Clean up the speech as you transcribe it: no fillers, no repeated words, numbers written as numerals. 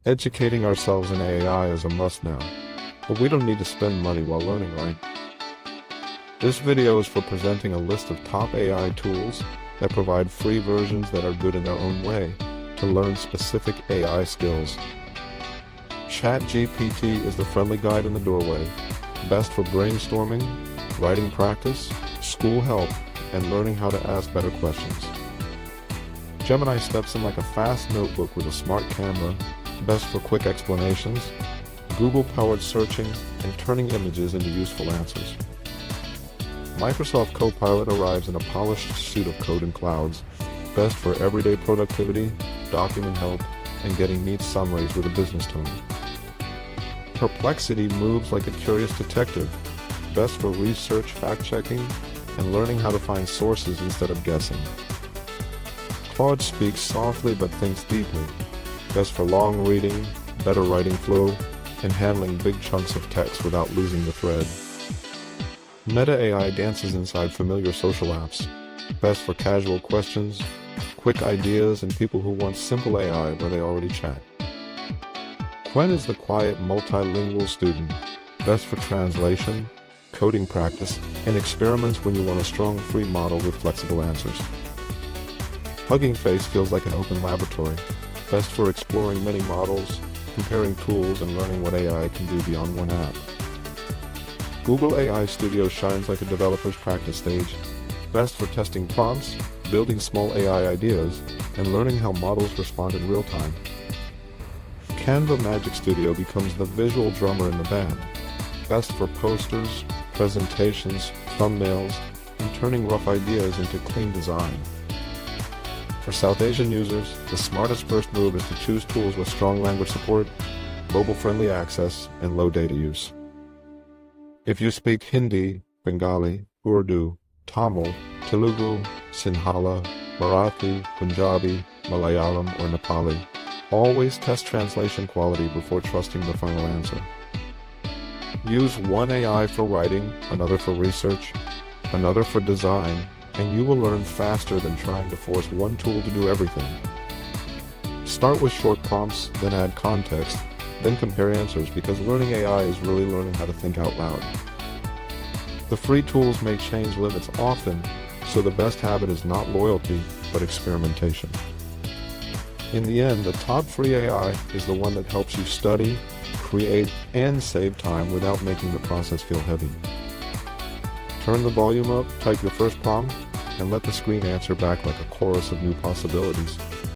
Educating ourselves in AI is a must now, but we don't need to spend money while learning, right? This video is for presenting a list of top AI tools that provide free versions that are good in their own way to learn specific AI skills. ChatGPT is the friendly guide in the doorway, best for brainstorming, writing practice, school help, and learning how to ask better questions. Gemini steps in like a fast notebook with a smart camera, best for quick explanations, Google-powered searching, and turning images into useful answers. Microsoft Copilot arrives in a polished suite of code and clouds, best for everyday productivity, document help, and getting neat summaries with a business tone. Perplexity moves like a curious detective, best for research, fact-checking, and learning how to find sources instead of guessing. Claude speaks softly but thinks deeply, best for long reading, better writing flow, and handling big chunks of text without losing the thread. Meta AI dances inside familiar social apps, best for casual questions, quick ideas, and people who want simple AI where they already chat. Qwen is the quiet multilingual student, best for translation, coding practice, and experiments when you want a strong free model with flexible answers. Hugging Face feels like an open laboratory, best for exploring many models, comparing tools, and learning what AI can do beyond one app. Google AI Studio shines like a developer's practice stage, best for testing prompts, building small AI ideas, and learning how models respond in real time. Canva Magic Studio becomes the visual drummer in the band, best for posters, presentations, thumbnails, and turning rough ideas into clean design. For South Asian users, the smartest first move is to choose tools with strong language support, mobile-friendly access, and low data use. If you speak Hindi, Bengali, Urdu, Tamil, Telugu, Sinhala, Marathi, Punjabi, Malayalam, or Nepali, always test translation quality before trusting the final answer. Use one AI for writing, another for research, another for design, and you will learn faster than trying to force one tool to do everything. Start with short prompts, then add context, then compare answers, because learning AI is really learning how to think out loud. The free tools may change limits often, so the best habit is not loyalty, but experimentation. In the end, the top free AI is the one that helps you study, create, and save time without making the process feel heavy. Turn the volume up, type your first prompt, and let the screen answer back like a chorus of new possibilities.